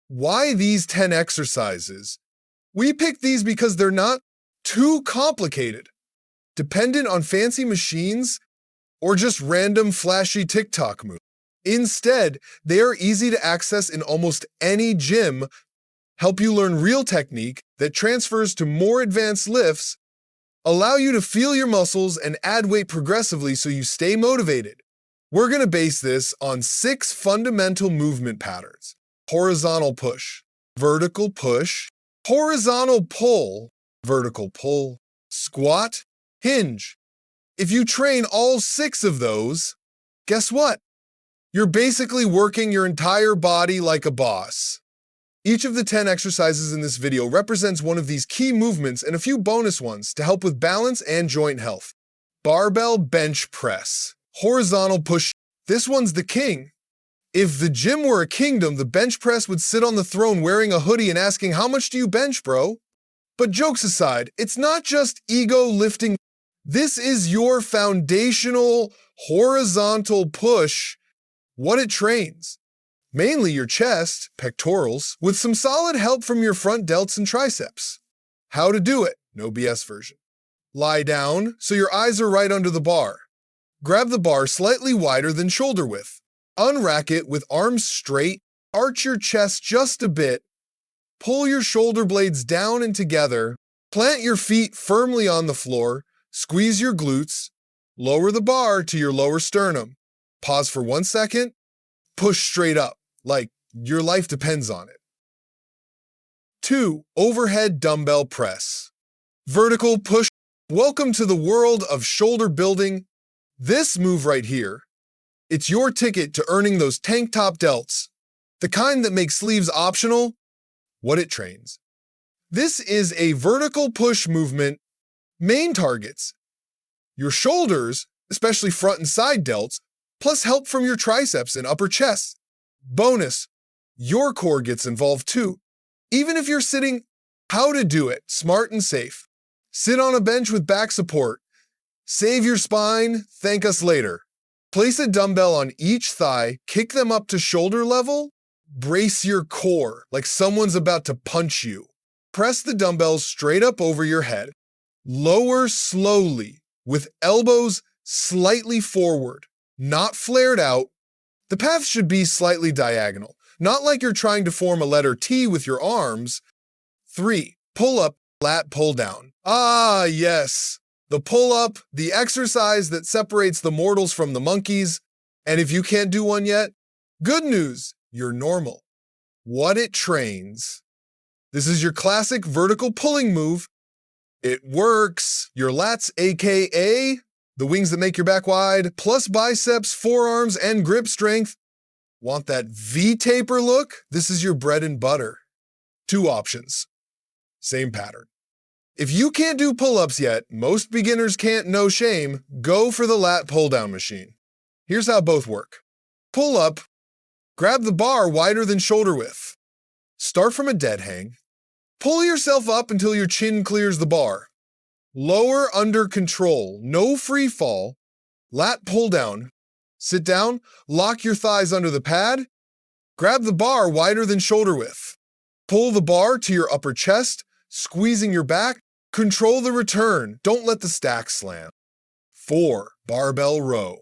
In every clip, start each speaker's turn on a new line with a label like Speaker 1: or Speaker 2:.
Speaker 1: Why these 10 exercises? We picked these because they're not too complicated, dependent on fancy machines, or just random flashy TikTok moves. Instead, they are easy to access in almost any gym, help you learn real technique that transfers to more advanced lifts, allow you to feel your muscles and add weight progressively so you stay motivated. We're going to base this on 6 fundamental movement patterns: horizontal push, vertical push, horizontal pull, vertical pull, squat, hinge. If you train all 6 of those, guess what? You're basically working your entire body like a boss. Each of the 10 exercises in this video represents one of these key movements and a few bonus ones to help with balance and joint health. Barbell bench press. Horizontal push. This one's the king. If the gym were a kingdom, the bench press would sit on the throne wearing a hoodie and asking, "How much do you bench, bro?" But jokes aside, it's not just ego lifting. This is your foundational horizontal push, what it trains. Mainly your chest, pectorals, with some solid help from your front delts and triceps. How to do it, no BS version. Lie down so your eyes are right under the bar. Grab the bar slightly wider than shoulder width. Unrack it with arms straight, arch your chest just a bit, pull your shoulder blades down and together, plant your feet firmly on the floor, squeeze your glutes, lower the bar to your lower sternum. Pause for 1 second, push straight up, like your life depends on it. 2. Overhead dumbbell press. Vertical push. Welcome to the world of shoulder building. This move right here, it's your ticket to earning those tank top delts, the kind that makes sleeves optional, what it trains. This is a vertical push movement. Main targets: your shoulders, especially front and side delts, plus help from your triceps and upper chest. Bonus, your core gets involved too. Even if you're sitting, how to do it, smart and safe. Sit on a bench with back support. Save your spine, thank us later. Place a dumbbell on each thigh, kick them up to shoulder level, brace your core like someone's about to punch you. Press the dumbbells straight up over your head. Lower slowly with elbows slightly forward, not flared out. The path should be slightly diagonal, not like you're trying to form a letter T with your arms. 3. Pull up, lat pull down. Ah, yes. The pull-up, the exercise that separates the mortals from the monkeys. And if you can't do one yet, good news, you're normal. What it trains. This is your classic vertical pulling move. It works. Your lats, aka the wings that make your back wide, plus biceps, forearms, and grip strength. Want that V-taper look? This is your bread and butter. 2 options. Same pattern. If you can't do pull-ups yet, most beginners can't, no shame, go for the lat pull-down machine. Here's how both work. Pull up, grab the bar wider than shoulder width. Start from a dead hang. Pull yourself up until your chin clears the bar. Lower under control, no free fall. Lat pull-down. Sit down, lock your thighs under the pad. Grab the bar wider than shoulder width. Pull the bar to your upper chest, squeezing your back. Control the return. Don't let the stack slam. 4. Barbell row.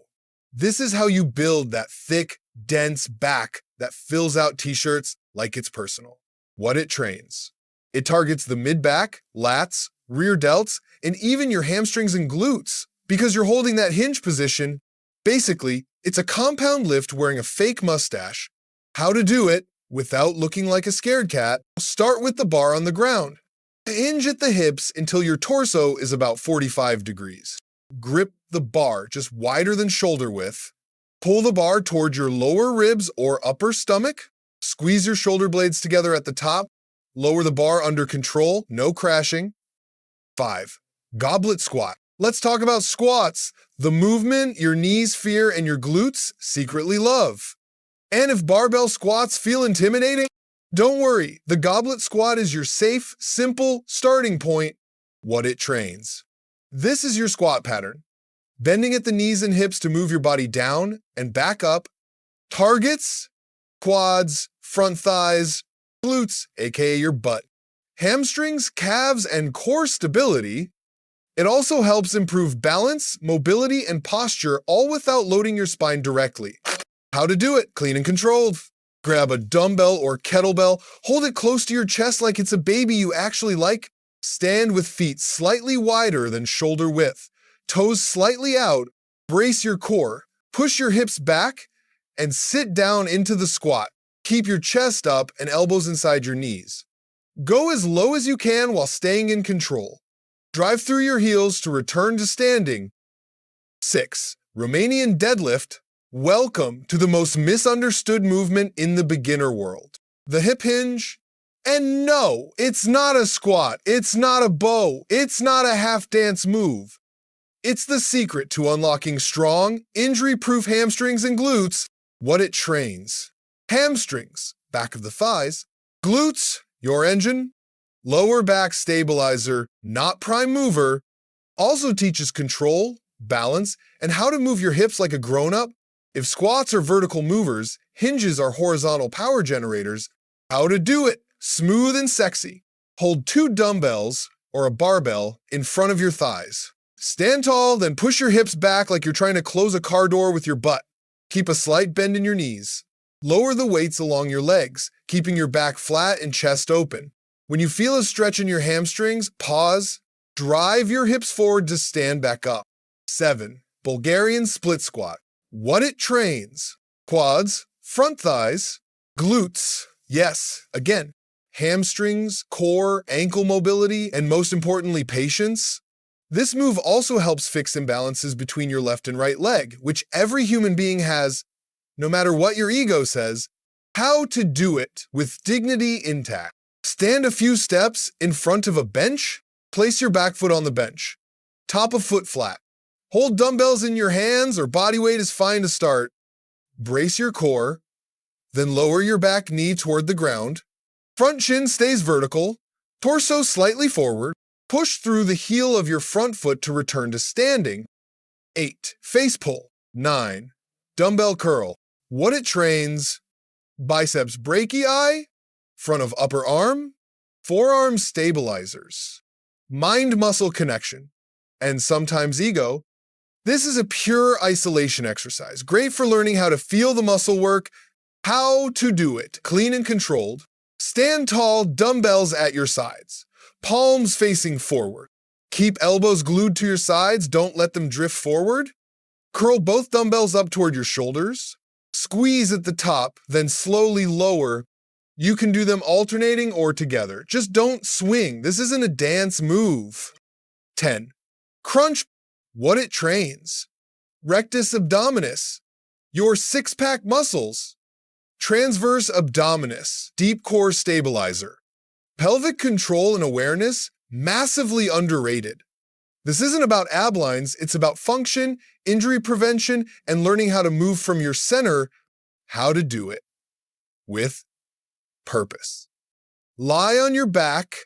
Speaker 1: This is how you build that thick, dense back that fills out t-shirts like it's personal. What it trains. It targets the mid-back, lats, rear delts, and even your hamstrings and glutes because you're holding that hinge position. Basically, it's a compound lift wearing a fake mustache. How to do it without looking like a scared cat. Start with the bar on the ground. Hinge at the hips until your torso is about 45 degrees. Grip the bar just wider than shoulder width. Pull the bar toward your lower ribs or upper stomach. Squeeze your shoulder blades together at the top. Lower the bar under control, no crashing. 5. Goblet squat. Let's talk about squats. The movement your knees fear and your glutes secretly love. And if barbell squats feel intimidating, don't worry, the goblet squat is your safe, simple starting point. What it trains. This is your squat pattern. Bending at the knees and hips to move your body down and back up. Targets, quads, front thighs, glutes, aka your butt, hamstrings, calves, and core stability. It also helps improve balance, mobility, and posture, all without loading your spine directly. How to do it? Clean and controlled. Grab a dumbbell or kettlebell, hold it close to your chest like it's a baby you actually like. Stand with feet slightly wider than shoulder width, toes slightly out, brace your core, push your hips back, and sit down into the squat. Keep your chest up and elbows inside your knees. Go as low as you can while staying in control. Drive through your heels to return to standing. 6. Romanian deadlift. Welcome to the most misunderstood movement in the beginner world. The hip hinge. And no, it's not a squat, it's not a bow, it's not a half dance move. It's the secret to unlocking strong, injury-proof hamstrings and glutes, what it trains. Hamstrings, back of the thighs. Glutes, your engine. Lower back stabilizer, not prime mover. Also teaches control, balance, and how to move your hips like a grown-up. If squats are vertical movers, hinges are horizontal power generators. How to do it. Smooth and sexy. Hold 2 dumbbells, or a barbell, in front of your thighs. Stand tall, then push your hips back like you're trying to close a car door with your butt. Keep a slight bend in your knees. Lower the weights along your legs, keeping your back flat and chest open. When you feel a stretch in your hamstrings, pause. Drive your hips forward to stand back up. 7. Bulgarian split squat. What it trains. Quads, front thighs, glutes. Yes, again. Hamstrings, core, ankle mobility, and most importantly, patience. This move also helps fix imbalances between your left and right leg, which every human being has, no matter what your ego says. How to do it with dignity intact. Stand a few steps in front of a bench. Place your back foot on the bench. Top of foot flat. Hold dumbbells in your hands or body weight is fine to start. Brace your core, then lower your back knee toward the ground. Front shin stays vertical, torso slightly forward. Push through the heel of your front foot to return to standing. 8. Face pull. 9. Dumbbell curl. What it trains. Biceps brachii, front of upper arm, forearm stabilizers, mind-muscle connection, and sometimes ego. This is a pure isolation exercise, great for learning how to feel the muscle work, how to do it, clean and controlled. Stand tall, dumbbells at your sides, palms facing forward. Keep elbows glued to your sides, don't let them drift forward. Curl both dumbbells up toward your shoulders. Squeeze at the top, then slowly lower. You can do them alternating or together. Just don't swing. This isn't a dance move. 10. Crunch. What it trains. Rectus abdominis. Your six-pack muscles. Transverse abdominis. Deep core stabilizer. Pelvic control and awareness. Massively underrated. This isn't about ab lines. It's about function, injury prevention, and learning how to move from your center. How to do it. With purpose. Lie on your back,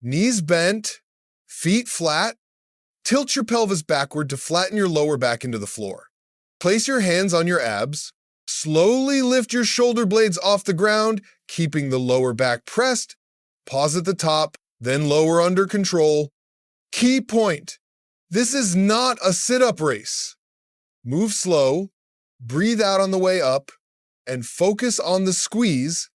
Speaker 1: knees bent, feet flat. Tilt your pelvis backward to flatten your lower back into the floor. Place your hands on your abs. Slowly lift your shoulder blades off the ground, keeping the lower back pressed. Pause at the top, then lower under control. Key point. This is not a sit-up race. Move slow, breathe out on the way up, and focus on the squeeze,